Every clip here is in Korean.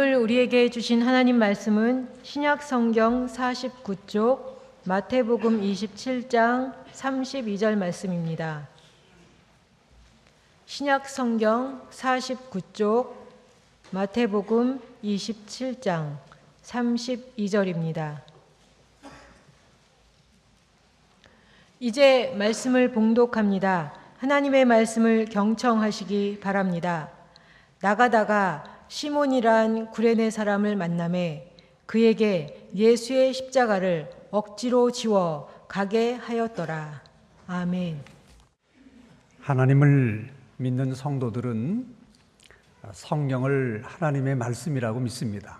오늘 우리에게 주신 하나님 말씀은 신약 성경 49쪽 마태복음 27장 32절 말씀입니다. 신약 성경 49쪽 마태복음 27장 32절입니다. 이제 말씀을 봉독합니다. 하나님의 말씀을 경청하시기 바랍니다. 나가다가 시몬이란 구레네 사람을 만나매 그에게 예수의 십자가를 억지로 지워 가게 하였더라. 아멘. 하나님을 믿는 성도들은 성경을 하나님의 말씀이라고 믿습니다.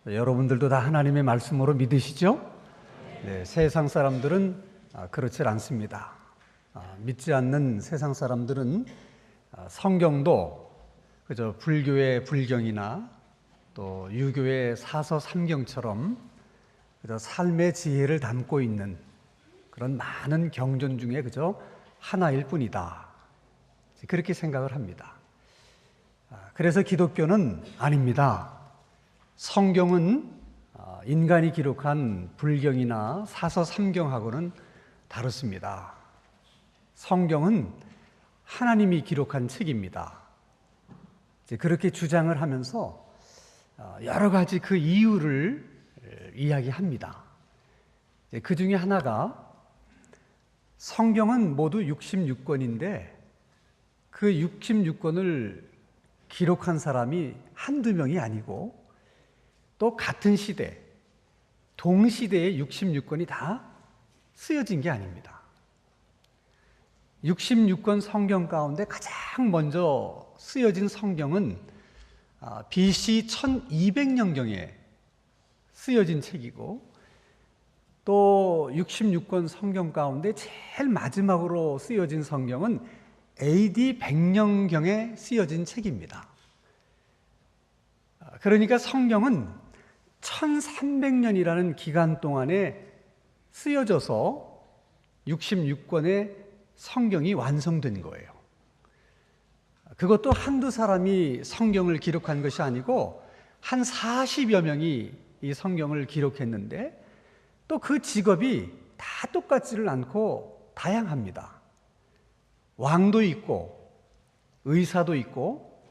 여러분들도 다 하나님의 말씀으로 믿으시죠? 네, 세상 사람들은 그렇지 않습니다. 믿지 않는 세상 사람들은 성경도 그저 불교의 불경이나 또 유교의 사서 삼경처럼 그저 삶의 지혜를 담고 있는 그런 많은 경전 중에 그저 하나일 뿐이다. 그렇게 생각을 합니다. 그래서 기독교는 아닙니다. 성경은 인간이 기록한 불경이나 사서 삼경하고는 다릅니다. 성경은 하나님이 기록한 책입니다. 그렇게 주장을 하면서 여러 가지 그 이유를 이야기합니다. 그 중에 하나가 성경은 모두 66권인데 그 66권을 기록한 사람이 한두 명이 아니고 또 같은 시대, 동시대에 66권이 다 쓰여진 게 아닙니다. 66권 성경 가운데 가장 먼저 쓰여진 성경은 BC 1200년경에 쓰여진 책이고 또 66권 성경 가운데 제일 마지막으로 쓰여진 성경은 AD 100년경에 쓰여진 책입니다. 그러니까 성경은 1300년이라는 기간 동안에 쓰여져서 66권의 성경이 완성된 거예요. 그것도 한두 사람이 성경을 기록한 것이 아니고 한 40여 명이 이 성경을 기록했는데 또 그 직업이 다 똑같지를 않고 다양합니다. 왕도 있고 의사도 있고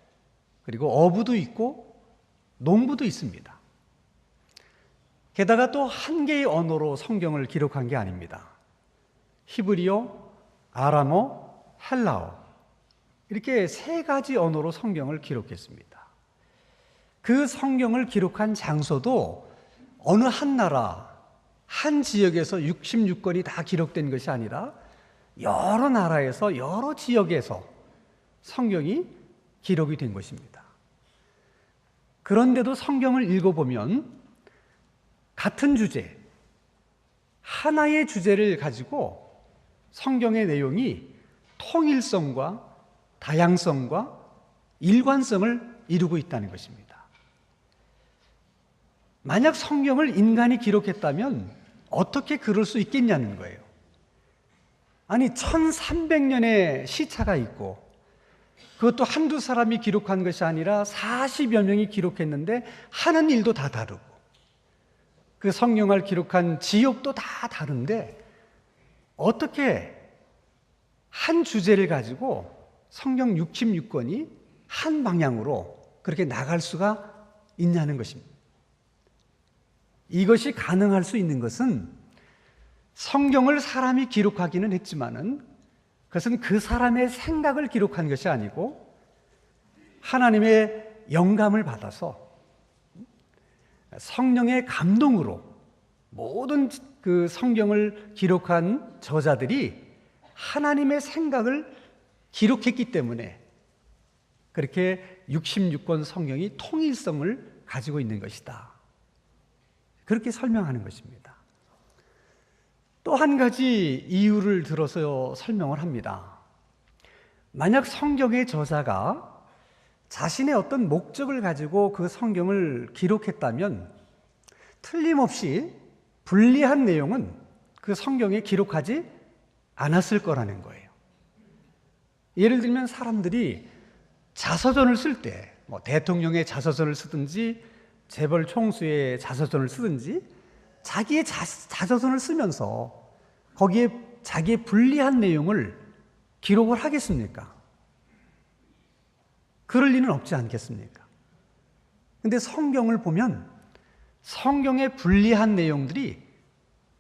그리고 어부도 있고 농부도 있습니다. 게다가 또 한 개의 언어로 성경을 기록한 게 아닙니다. 히브리어, 아람어, 헬라어 이렇게 세 가지 언어로 성경을 기록했습니다. 그 성경을 기록한 장소도 어느 한 나라, 한 지역에서 66권이 다 기록된 것이 아니라 여러 나라에서 여러 지역에서 성경이 기록이 된 것입니다. 그런데도 성경을 읽어보면 같은 주제, 하나의 주제를 가지고 성경의 내용이 통일성과 다양성과 일관성을 이루고 있다는 것입니다. 만약 성경을 인간이 기록했다면 어떻게 그럴 수 있겠냐는 거예요. 아니 1300년의 시차가 있고 그것도 한두 사람이 기록한 것이 아니라 40여 명이 기록했는데 하는 일도 다 다르고 그 성경을 기록한 지역도 다 다른데 어떻게 한 주제를 가지고 성경 66권이 한 방향으로 그렇게 나갈 수가 있냐는 것입니다. 이것이 가능할 수 있는 것은 성경을 사람이 기록하기는 했지만은 그것은 그 사람의 생각을 기록한 것이 아니고 하나님의 영감을 받아서 성령의 감동으로 모든 그 성경을 기록한 저자들이 하나님의 생각을 기록했기 때문에 그렇게 66권 성경이 통일성을 가지고 있는 것이다. 그렇게 설명하는 것입니다. 또 한 가지 이유를 들어서 설명을 합니다. 만약 성경의 저자가 자신의 어떤 목적을 가지고 그 성경을 기록했다면 틀림없이 불리한 내용은 그 성경에 기록하지 않았을 거라는 거예요. 예를 들면 사람들이 자서전을 쓸 때 뭐 대통령의 자서전을 쓰든지 재벌 총수의 자서전을 쓰든지 자기의 자서전을 쓰면서 거기에 자기의 불리한 내용을 기록을 하겠습니까? 그럴 리는 없지 않겠습니까? 근데 성경을 보면 성경의 불리한 내용들이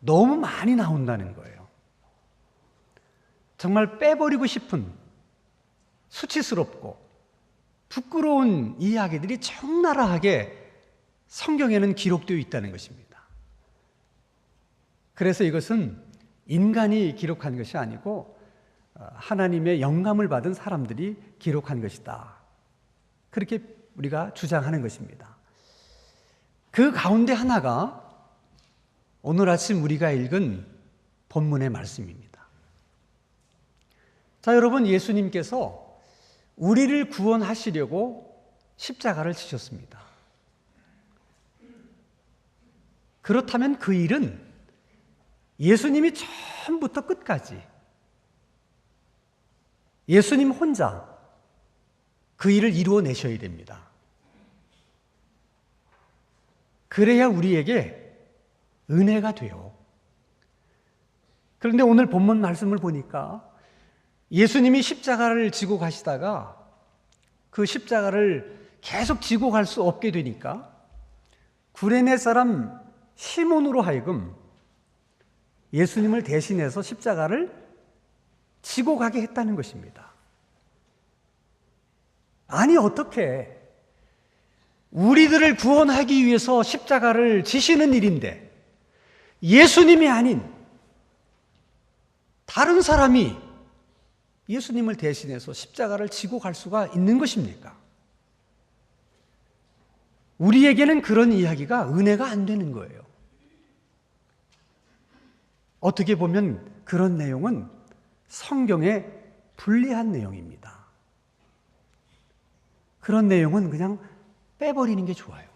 너무 많이 나온다는 거예요. 정말 빼버리고 싶은 수치스럽고 부끄러운 이야기들이 적나라하게 성경에는 기록되어 있다는 것입니다. 그래서 이것은 인간이 기록한 것이 아니고 하나님의 영감을 받은 사람들이 기록한 것이다. 그렇게 우리가 주장하는 것입니다. 그 가운데 하나가 오늘 아침 우리가 읽은 본문의 말씀입니다. 자, 여러분, 예수님께서 우리를 구원하시려고 십자가를 지셨습니다. 그렇다면 그 일은 예수님이 처음부터 끝까지 예수님 혼자 그 일을 이루어내셔야 됩니다. 그래야 우리에게 은혜가 돼요. 그런데 오늘 본문 말씀을 보니까 예수님이 십자가를 지고 가시다가 그 십자가를 계속 지고 갈 수 없게 되니까 구레네 사람 시몬으로 하여금 예수님을 대신해서 십자가를 지고 가게 했다는 것입니다. 아니, 어떻게 우리들을 구원하기 위해서 십자가를 지시는 일인데 예수님이 아닌 다른 사람이 예수님을 대신해서 십자가를 지고 갈 수가 있는 것입니까? 우리에게는 그런 이야기가 은혜가 안 되는 거예요. 어떻게 보면 그런 내용은 성경에 불리한 내용입니다. 그런 내용은 그냥 빼버리는 게 좋아요.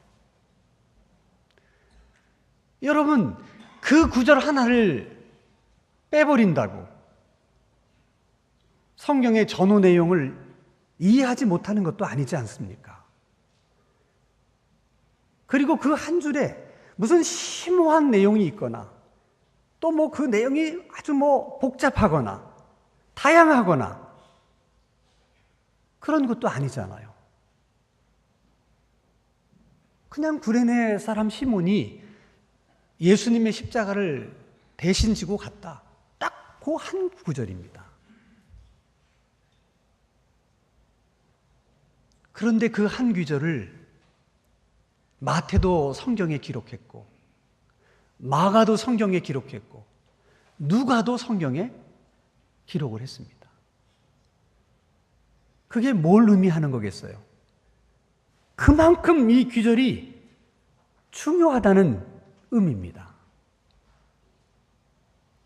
여러분, 그 구절 하나를 빼버린다고 성경의 전후 내용을 이해하지 못하는 것도 아니지 않습니까? 그리고 그 한 줄에 무슨 심오한 내용이 있거나 또 뭐 그 내용이 아주 뭐 복잡하거나 다양하거나 그런 것도 아니잖아요. 그냥 구레네 사람 시몬이 예수님의 십자가를 대신 지고 갔다. 딱 그 한 구절입니다. 그런데 그 한 구절을 마태도 성경에 기록했고 마가도 성경에 기록했고 누가도 성경에 기록을 했습니다. 그게 뭘 의미하는 거겠어요? 그만큼 이 구절이 중요하다는 의미입니다.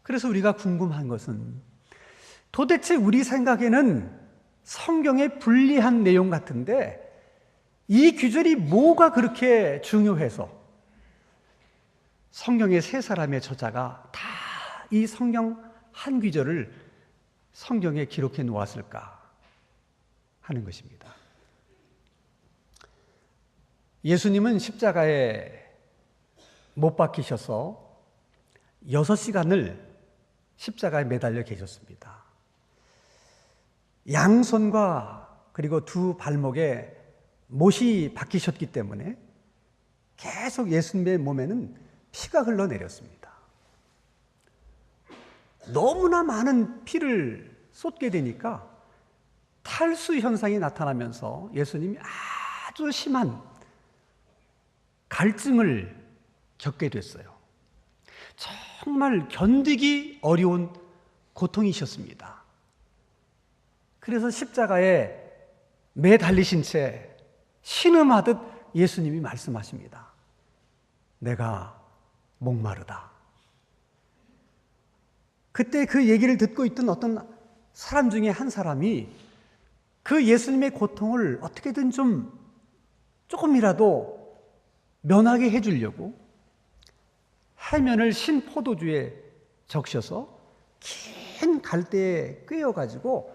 그래서 우리가 궁금한 것은 도대체 우리 생각에는 성경의 불리한 내용 같은데 이 구절이 뭐가 그렇게 중요해서 성경의 세 사람의 저자가 다 이 성경 한 구절을 성경에 기록해 놓았을까 하는 것입니다. 예수님은 십자가에 못 박히셔서 6시간을 십자가에 매달려 계셨습니다. 양손과 그리고 두 발목에 못이 박히셨기 때문에 계속 예수님의 몸에는 피가 흘러내렸습니다. 너무나 많은 피를 쏟게 되니까 탈수 현상이 나타나면서 예수님이 아주 심한 갈증을 겪게 됐어요. 정말 견디기 어려운 고통이셨습니다. 그래서 십자가에 매달리신 채 신음하듯 예수님이 말씀하십니다. 내가 목마르다. 그때 그 얘기를 듣고 있던 어떤 사람 중에 한 사람이 그 예수님의 고통을 어떻게든 조금이라도 면하게 해주려고 해면을 신 포도주에 적셔서 긴 갈대에 꿰어가지고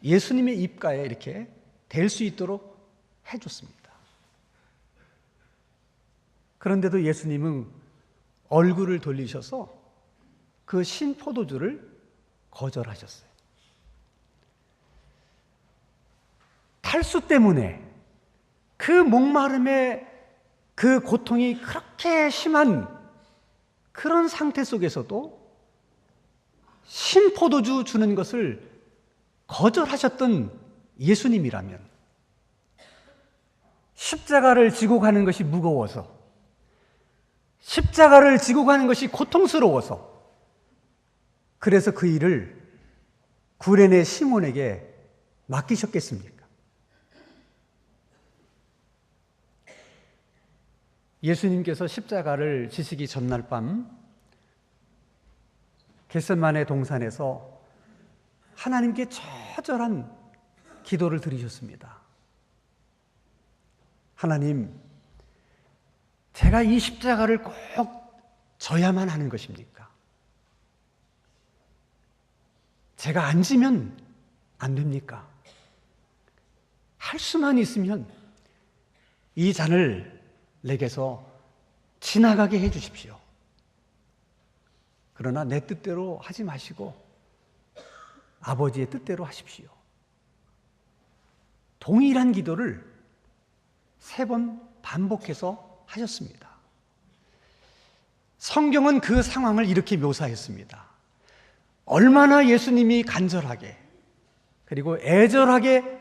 예수님의 입가에 이렇게 댈 수 있도록 해줬습니다. 그런데도 예수님은 얼굴을 돌리셔서 그 신포도주를 거절하셨어요. 탈수 때문에 그 목마름의 그 고통이 그렇게 심한 그런 상태 속에서도 신포도주 주는 것을 거절하셨던 예수님이라면, 십자가를 지고 가는 것이 무거워서, 십자가를 지고 가는 것이 고통스러워서, 그래서 그 일을 구레네 시몬에게 맡기셨겠습니까? 예수님께서 십자가를 지시기 전날 밤 겟세마네 동산에서 하나님께 처절한 기도를 드리셨습니다. 하나님, 제가 이 십자가를 꼭 져야만 하는 것입니까? 제가 안 지면 안 됩니까? 할 수만 있으면 이 잔을 내게서 지나가게 해 주십시오. 그러나 내 뜻대로 하지 마시고 아버지의 뜻대로 하십시오. 동일한 기도를 3번 반복해서 하셨습니다. 성경은 그 상황을 이렇게 묘사했습니다. 얼마나 예수님이 간절하게 그리고 애절하게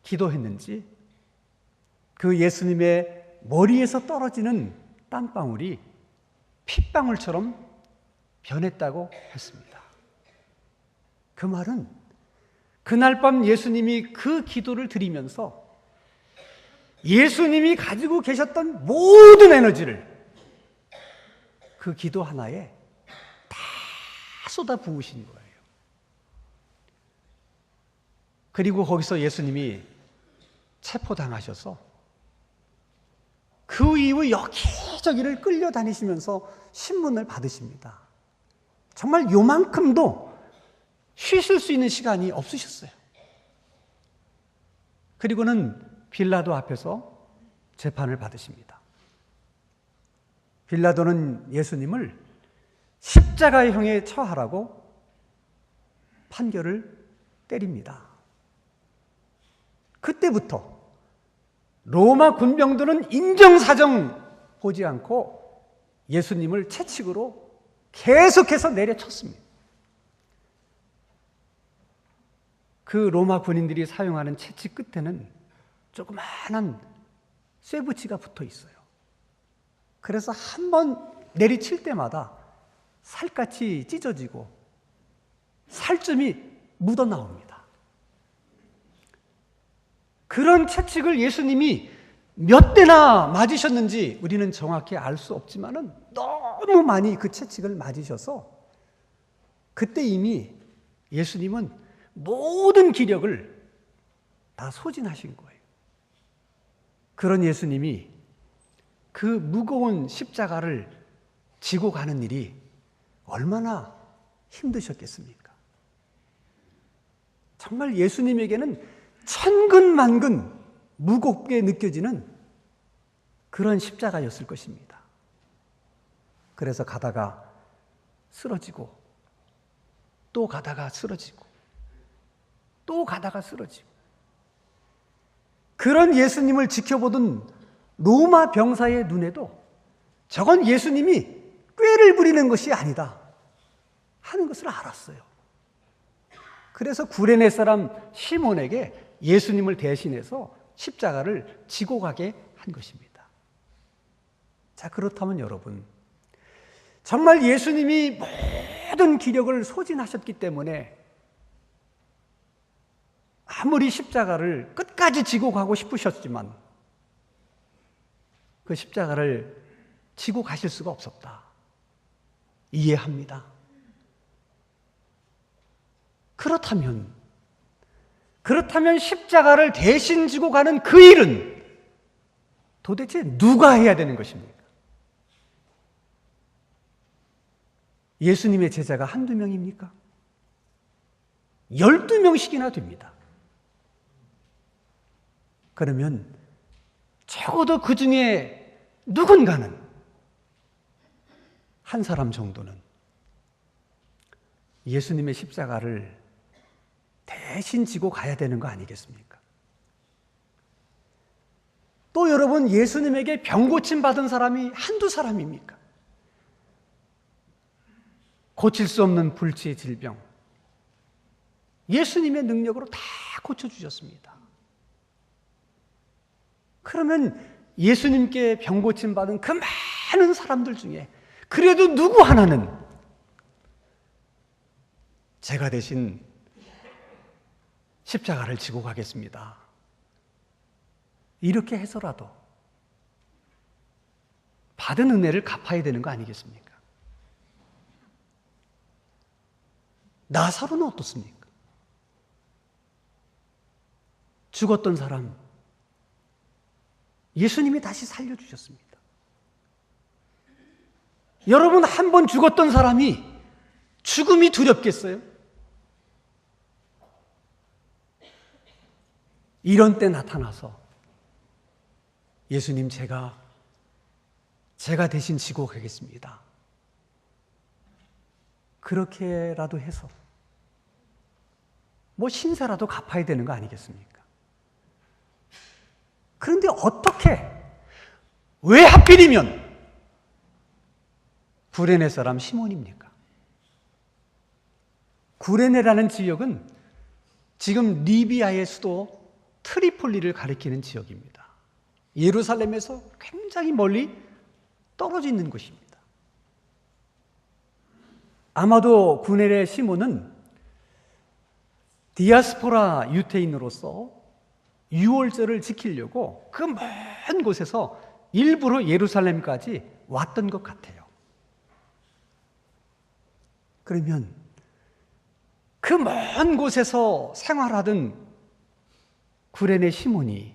기도했는지 그 예수님의 머리에서 떨어지는 땀방울이 핏방울처럼 변했다고 했습니다. 그 말은 그날 밤 예수님이 그 기도를 드리면서 예수님이 가지고 계셨던 모든 에너지를 그 기도 하나에 다 쏟아 부으신 거예요. 그리고 거기서 예수님이 체포당하셔서 그 이후 여기저기를 끌려다니시면서 신문을 받으십니다. 정말 요만큼도 쉬실 수 있는 시간이 없으셨어요. 그리고는 빌라도 앞에서 재판을 받으십니다. 빌라도는 예수님을 십자가의 형에 처하라고 판결을 때립니다. 그때부터 로마 군병들은 인정사정 보지 않고 예수님을 채찍으로 계속해서 내려쳤습니다. 그 로마 군인들이 사용하는 채찍 끝에는 조그마한 쇠붙이가 붙어 있어요. 그래서 한 번 내리칠 때마다 살갗이 찢어지고 살점이 묻어 나옵니다. 그런 채찍을 예수님이 몇 대나 맞으셨는지 우리는 정확히 알 수 없지만은 너무 많이 그 채찍을 맞으셔서 그때 이미 예수님은 모든 기력을 다 소진하신 거예요. 그런 예수님이 그 무거운 십자가를 지고 가는 일이 얼마나 힘드셨겠습니까? 정말 예수님에게는 천근만근 무겁게 느껴지는 그런 십자가였을 것입니다. 그래서 가다가 쓰러지고 또 가다가 쓰러지고 또 가다가 쓰러지고 그런 예수님을 지켜보던 로마 병사의 눈에도 저건 예수님이 꾀를 부리는 것이 아니다 하는 것을 알았어요. 그래서 구레네 사람 시몬에게 예수님을 대신해서 십자가를 지고 가게 한 것입니다. 자, 그렇다면 여러분, 정말 예수님이 모든 기력을 소진하셨기 때문에 아무리 십자가를 끝까지 지고 가고 싶으셨지만 그 십자가를 지고 가실 수가 없었다. 이해합니다. 그렇다면 십자가를 대신 지고 가는 그 일은 도대체 누가 해야 되는 것입니까? 예수님의 제자가 한두 명입니까? 12명씩이나 됩니다. 그러면 적어도 그 중에 누군가는, 한 사람 정도는 예수님의 십자가를 대신 지고 가야 되는 거 아니겠습니까? 또 여러분, 예수님에게 병 고침 받은 사람이 한두 사람입니까? 고칠 수 없는 불치의 질병, 예수님의 능력으로 다 고쳐주셨습니다. 그러면 예수님께 병 고침 받은 그 많은 사람들 중에 그래도 누구 하나는 제가 대신 십자가를 지고 가겠습니다, 이렇게 해서라도 받은 은혜를 갚아야 되는 거 아니겠습니까? 나사로는 어떻습니까? 죽었던 사람 예수님이 다시 살려주셨습니다. 여러분, 한 번 죽었던 사람이 죽음이 두렵겠어요? 이런 때 나타나서 예수님, 제가 대신 지고 가겠습니다, 그렇게라도 해서 뭐 신세라도 갚아야 되는 거 아니겠습니까? 그런데 어떻게, 왜 하필이면 구레네 사람 시몬입니까? 구레네라는 지역은 지금 리비아의 수도 트리폴리를 가리키는 지역입니다. 예루살렘에서 굉장히 멀리 떨어져 있는 곳입니다. 아마도 구레네 시몬은 디아스포라 유태인으로서 유월절을 지키려고 그 먼 곳에서 일부러 예루살렘까지 왔던 것 같아요. 그러면 그 먼 곳에서 생활하던 구레네 시몬이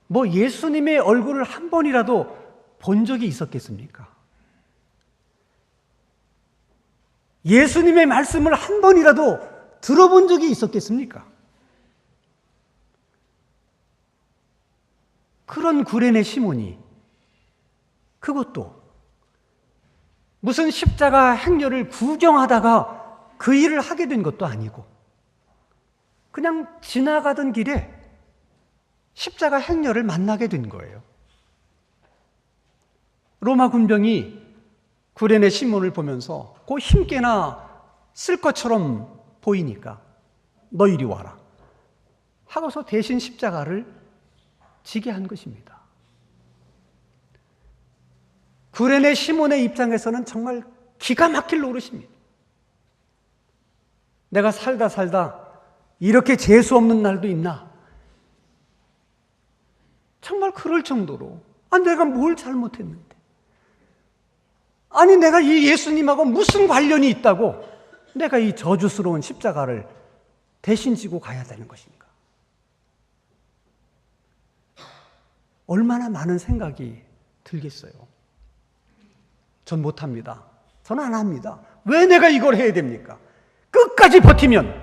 뭐 예수님의 얼굴을 한 번이라도 본 적이 있었겠습니까? 예수님의 말씀을 한 번이라도 들어본 적이 있었겠습니까? 그런 구레네 시몬이 그것도 무슨 십자가 행렬을 구경하다가 그 일을 하게 된 것도 아니고 그냥 지나가던 길에 십자가 행렬을 만나게 된 거예요. 로마 군병이 구레네 시몬을 보면서 그 힘께나 쓸 것처럼 보이니까 너 이리 와라 하고서 대신 십자가를 지게 한 것입니다. 구레네 시몬의 입장에서는 정말 기가 막힐 노릇입니다. 내가 살다 이렇게 재수 없는 날도 있나? 정말 그럴 정도로 내가 뭘 잘못했는데, 내가 이 예수님하고 무슨 관련이 있다고 내가 이 저주스러운 십자가를 대신 지고 가야 되는 것인가? 얼마나 많은 생각이 들겠어요. 전 못합니다. 전 안 합니다. 왜 내가 이걸 해야 됩니까? 끝까지 버티면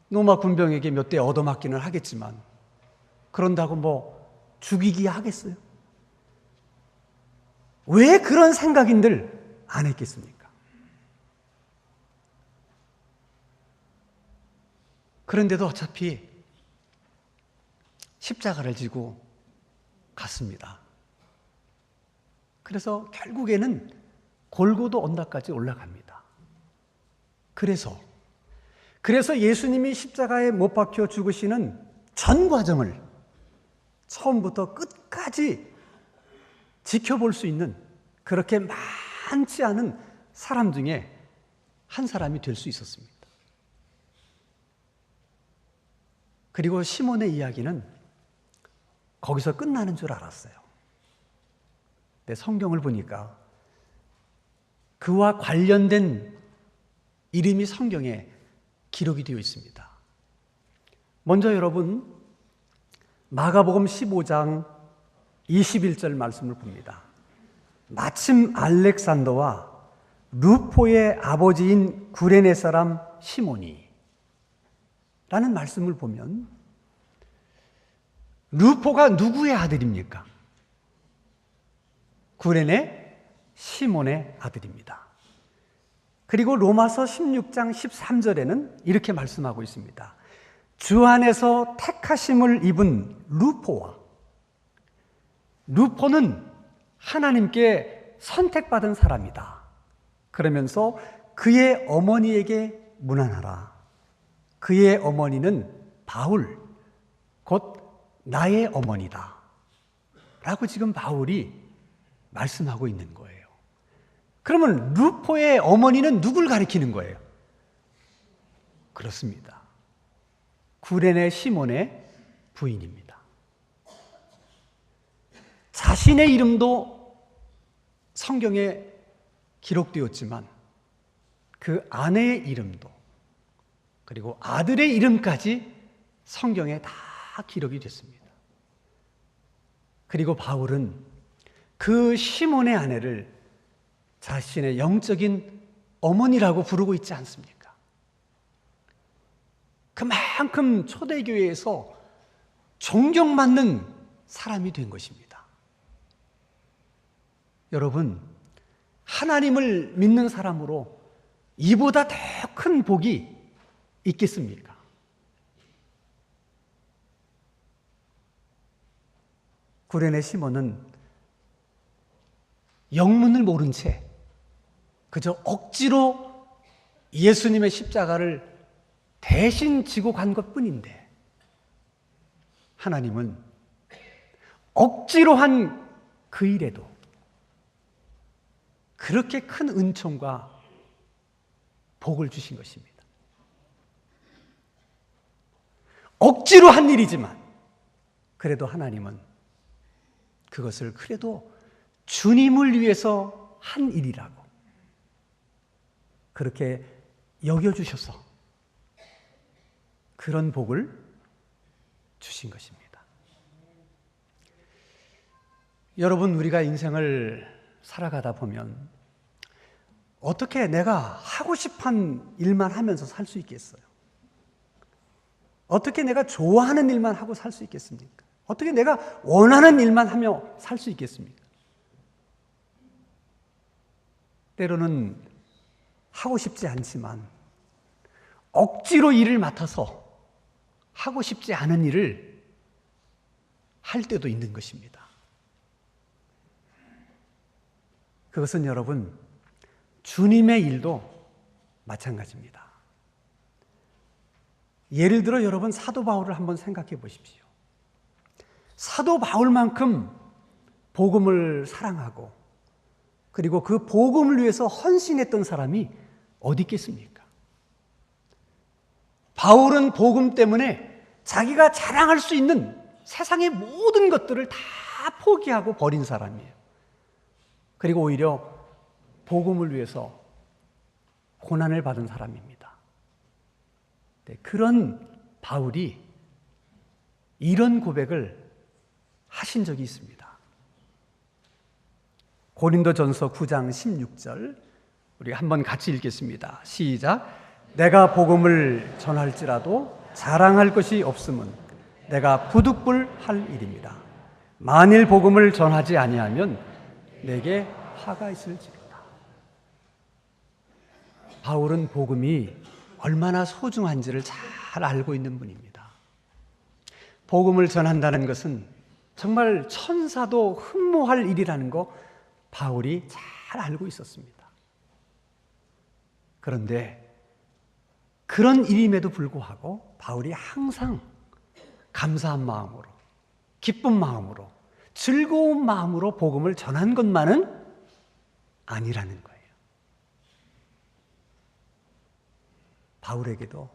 로마 군병에게 몇 대 얻어맞기는 하겠지만 그런다고 뭐 죽이기야 하겠어요? 왜 그런 생각인들 안 했겠습니까? 그런데도 어차피 십자가를 지고 갔습니다. 그래서 결국에는 골고도 언덕까지 올라갑니다. 그래서 예수님이 십자가에 못 박혀 죽으시는 전 과정을 처음부터 끝까지 지켜볼 수 있는 그렇게 많지 않은 사람 중에 한 사람이 될 수 있었습니다. 그리고 시몬의 이야기는 거기서 끝나는 줄 알았어요. 근데 성경을 보니까 그와 관련된 이름이 성경에 기록이 되어 있습니다. 먼저 여러분, 마가복음 15장 21절 말씀을 봅니다. 마침 알렉산더와 루포의 아버지인 구레네 사람 시몬이 라는 말씀을 보면 루포가 누구의 아들입니까? 구레네 시몬의 아들입니다. 그리고 로마서 16장 13절에는 이렇게 말씀하고 있습니다. 주 안에서 택하심을 입은 루포와, 루포는 하나님께 선택받은 사람이다. 그러면서 그의 어머니에게 문안하라. 그의 어머니는 바울, 곧 나의 어머니다. 라고 지금 바울이 말씀하고 있는 거예요. 그러면 루포의 어머니는 누굴 가리키는 거예요? 그렇습니다. 구레네 시몬의 부인입니다. 자신의 이름도 성경에 기록되었지만 그 아내의 이름도 그리고 아들의 이름까지 성경에 다 기록이 됐습니다. 그리고 바울은 그 시몬의 아내를 자신의 영적인 어머니라고 부르고 있지 않습니까? 그만큼 초대교회에서 존경받는 사람이 된 것입니다. 여러분, 하나님을 믿는 사람으로 이보다 더 큰 복이 있겠습니까? 구레네 시몬은 영문을 모른 채 그저 억지로 예수님의 십자가를 대신 지고 간 것뿐인데 하나님은 억지로 한 그 일에도 그렇게 큰 은총과 복을 주신 것입니다. 억지로 한 일이지만 그래도 하나님은 그것을 그래도 주님을 위해서 한 일이라고 그렇게 여겨주셔서 그런 복을 주신 것입니다. 여러분, 우리가 인생을 살아가다 보면 어떻게 내가 하고 싶은 일만 하면서 살 수 있겠어요? 어떻게 내가 좋아하는 일만 하고 살 수 있겠습니까? 어떻게 내가 원하는 일만 하며 살 수 있겠습니까? 때로는 하고 싶지 않지만 억지로 일을 맡아서 하고 싶지 않은 일을 할 때도 있는 것입니다. 그것은 여러분, 주님의 일도 마찬가지입니다. 예를 들어 여러분, 사도 바울을 한번 생각해 보십시오. 사도 바울만큼 복음을 사랑하고 그리고 그 복음을 위해서 헌신했던 사람이 어디 있겠습니까? 바울은 복음 때문에 자기가 자랑할 수 있는 세상의 모든 것들을 다 포기하고 버린 사람이에요. 그리고 오히려 복음을 위해서 고난을 받은 사람입니다. 네, 그런 바울이 이런 고백을 하신 적이 있습니다. 고린도전서 9장 16절 우리 한번 같이 읽겠습니다. 시작. 내가 복음을 전할지라도 자랑할 것이 없음은 내가 부득불할 일입니다. 만일 복음을 전하지 아니하면 내게 화가 있을지로다. 바울은 복음이 얼마나 소중한지를 잘 알고 있는 분입니다. 복음을 전한다는 것은 정말 천사도 흠모할 일이라는 거 바울이 잘 알고 있었습니다. 그런데 그런 일임에도 불구하고 바울이 항상 감사한 마음으로, 기쁜 마음으로, 즐거운 마음으로 복음을 전한 것만은 아니라는 거예요. 바울에게도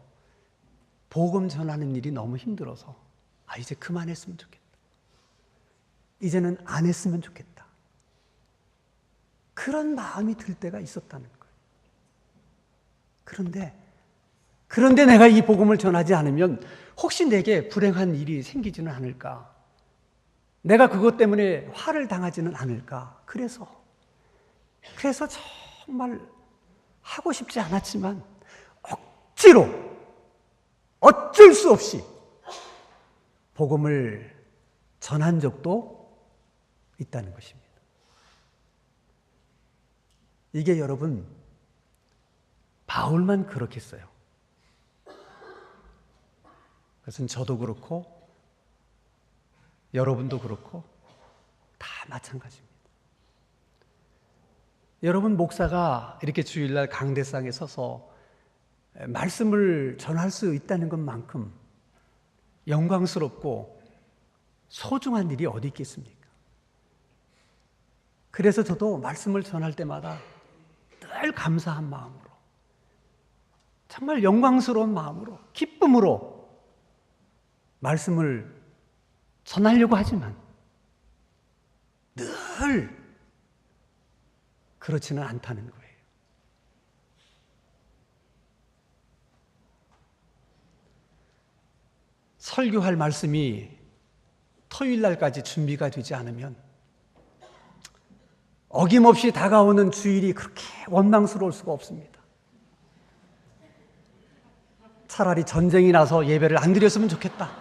복음 전하는 일이 너무 힘들어서 이제 그만했으면 좋겠다. 이제는 안 했으면 좋겠다. 그런 마음이 들 때가 있었다는 거예요. 그런데 내가 이 복음을 전하지 않으면 혹시 내게 불행한 일이 생기지는 않을까? 내가 그것 때문에 화를 당하지는 않을까? 그래서 정말 하고 싶지 않았지만 억지로 어쩔 수 없이 복음을 전한 적도 있다는 것입니다. 이게 여러분, 바울만 그렇겠어요. 그것은 저도 그렇고 여러분도 그렇고 다 마찬가지입니다. 여러분, 목사가 이렇게 주일날 강대상에 서서 말씀을 전할 수 있다는 것만큼 영광스럽고 소중한 일이 어디 있겠습니까? 그래서 저도 말씀을 전할 때마다 늘 감사한 마음으로, 정말 영광스러운 마음으로, 기쁨으로 말씀을 전하려고 하지만 늘 그렇지는 않다는 거예요. 설교할 말씀이 토요일 날까지 준비가 되지 않으면 어김없이 다가오는 주일이 그렇게 원망스러울 수가 없습니다. 차라리 전쟁이 나서 예배를 안 드렸으면 좋겠다,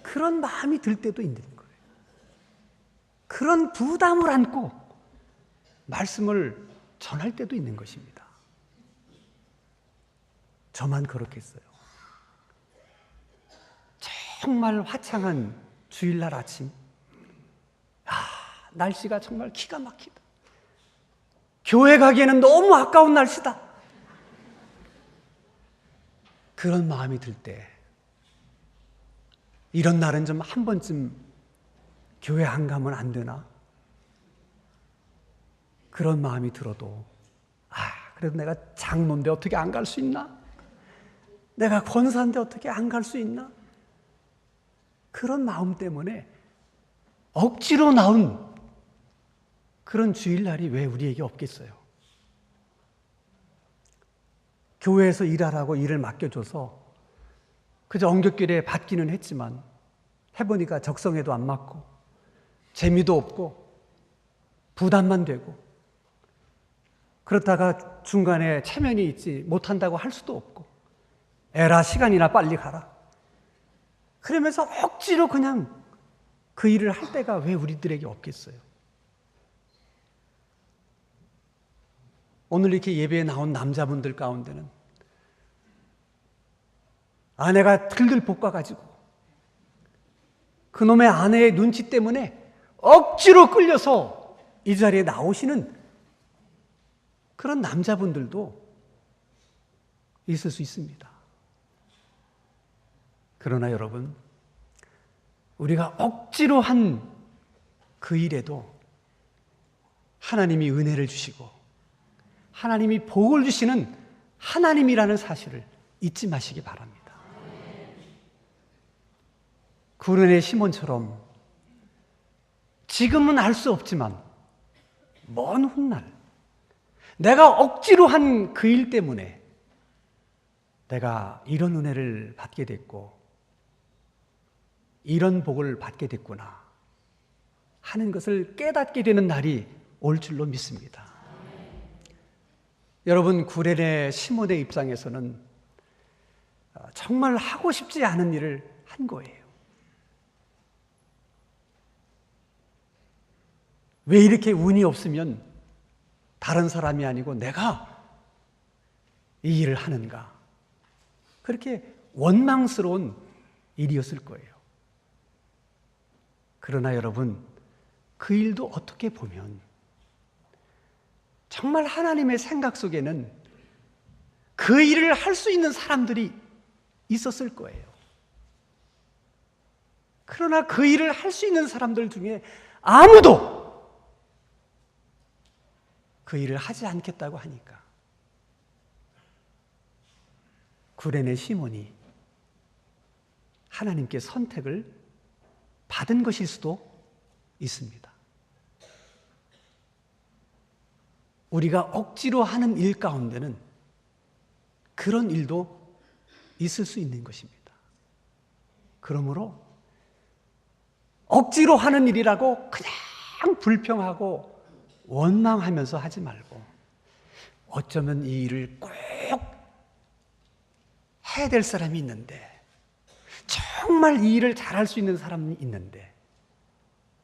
그런 마음이 들 때도 있는 거예요. 그런 부담을 안고 말씀을 전할 때도 있는 것입니다. 저만 그렇겠어요? 정말 화창한 주일날 아침, 날씨가 정말 기가 막히다, 교회 가기에는 너무 아까운 날씨다, 그런 마음이 들 때, 이런 날은 좀 한 번쯤 교회 안 가면 안 되나? 그런 마음이 들어도, 그래도 내가 장로인데 어떻게 안 갈 수 있나? 내가 권사인데 어떻게 안 갈 수 있나? 그런 마음 때문에 억지로 나온 그런 주일날이 왜 우리에게 없겠어요? 교회에서 일하라고 일을 맡겨줘서 그저 엉겹결에 받기는 했지만 해보니까 적성에도 안 맞고 재미도 없고 부담만 되고, 그렇다가 중간에 체면이 있지 못한다고 할 수도 없고, 에라 시간이나 빨리 가라, 그러면서 억지로 그냥 그 일을 할 때가 왜 우리들에게 없겠어요? 오늘 이렇게 예배에 나온 남자분들 가운데는 아내가 들들 볶아가지고 그놈의 아내의 눈치 때문에 억지로 끌려서 이 자리에 나오시는 그런 남자분들도 있을 수 있습니다. 그러나 여러분, 우리가 억지로 한 그 일에도 하나님이 은혜를 주시고 하나님이 복을 주시는 하나님이라는 사실을 잊지 마시기 바랍니다. 구레네 시몬처럼 지금은 알 수 없지만 먼 훗날 내가 억지로 한 그 일 때문에 내가 이런 은혜를 받게 됐고 이런 복을 받게 됐구나 하는 것을 깨닫게 되는 날이 올 줄로 믿습니다. 여러분, 구레네 시몬의 입장에서는 정말 하고 싶지 않은 일을 한 거예요. 왜 이렇게 운이 없으면 다른 사람이 아니고 내가 이 일을 하는가? 그렇게 원망스러운 일이었을 거예요. 그러나 여러분, 그 일도 어떻게 보면 정말 하나님의 생각 속에는 그 일을 할 수 있는 사람들이 있었을 거예요. 그러나 그 일을 할 수 있는 사람들 중에 아무도 그 일을 하지 않겠다고 하니까 구레네 시몬이 하나님께 선택을 받은 것일 수도 있습니다. 우리가 억지로 하는 일 가운데는 그런 일도 있을 수 있는 것입니다. 그러므로 억지로 하는 일이라고 그냥 불평하고 원망하면서 하지 말고 어쩌면 이 일을 꼭 해야 될 사람이 있는데 정말 이 일을 잘할 수 있는 사람이 있는데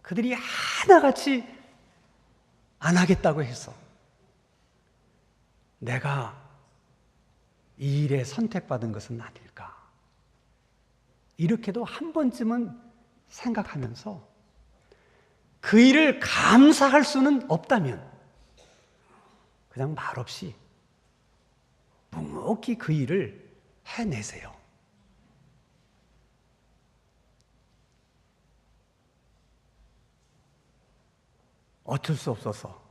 그들이 하나같이 안 하겠다고 해서 내가 이 일에 선택받은 것은 아닐까? 이렇게도 한 번쯤은 생각하면서 그 일을 감사할 수는 없다면 그냥 말없이 묵묵히 그 일을 해내세요. 어쩔 수 없어서.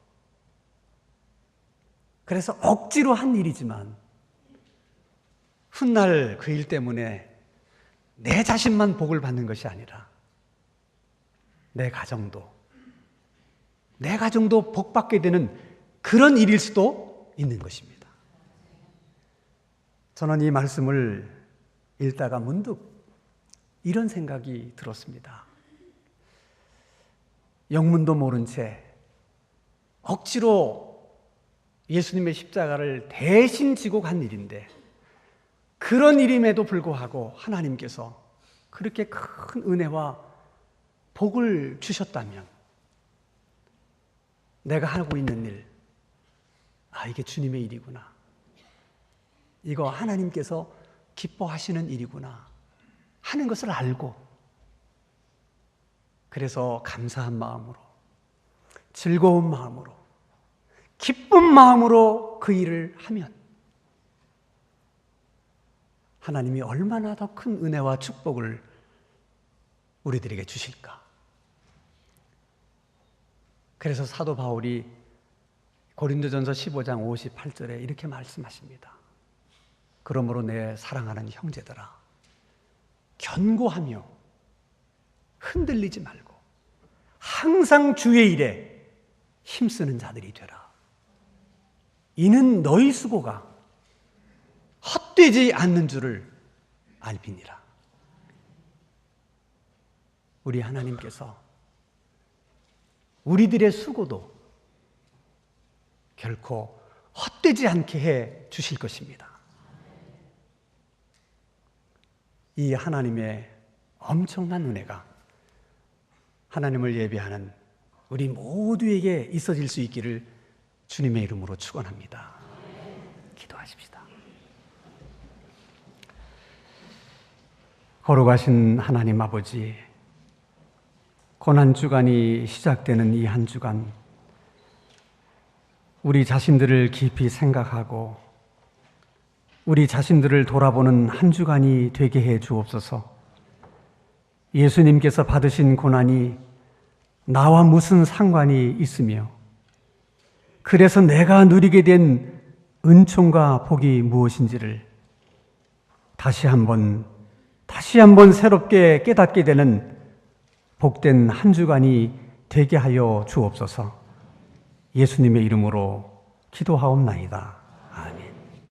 그래서 억지로 한 일이지만 훗날 그 일 때문에 내 자신만 복을 받는 것이 아니라 내 가정도 복받게 되는 그런 일일 수도 있는 것입니다. 저는 이 말씀을 읽다가 문득 이런 생각이 들었습니다. 영문도 모른 채 억지로 예수님의 십자가를 대신 지고 간 일인데 그런 일임에도 불구하고 하나님께서 그렇게 큰 은혜와 복을 주셨다면 내가 하고 있는 일, 이게 주님의 일이구나. 이거 하나님께서 기뻐하시는 일이구나 하는 것을 알고 그래서 감사한 마음으로 즐거운 마음으로 기쁜 마음으로 그 일을 하면 하나님이 얼마나 더 큰 은혜와 축복을 우리들에게 주실까? 그래서 사도 바울이 고린도전서 15장 58절에 이렇게 말씀하십니다. 그러므로 내 사랑하는 형제들아, 견고하며 흔들리지 말고 항상 주의 일에 힘쓰는 자들이 되라. 이는 너희 수고가 헛되지 않는 줄을 알비니라. 우리 하나님께서 우리들의 수고도 결코 헛되지 않게 해 주실 것입니다. 이 하나님의 엄청난 은혜가 하나님을 예배하는 우리 모두에게 있어질 수 있기를 주님의 이름으로 축원합니다. 기도하십시다. 거룩하신 하나님 아버지, 고난주간이 시작되는 이 한 주간 우리 자신들을 깊이 생각하고 우리 자신들을 돌아보는 한 주간이 되게 해 주옵소서. 예수님께서 받으신 고난이 나와 무슨 상관이 있으며 그래서 내가 누리게 된 은총과 복이 무엇인지를 다시 한번 새롭게 깨닫게 되는 복된 한 주간이 되게 하여 주옵소서. 예수님의 이름으로 기도하옵나이다.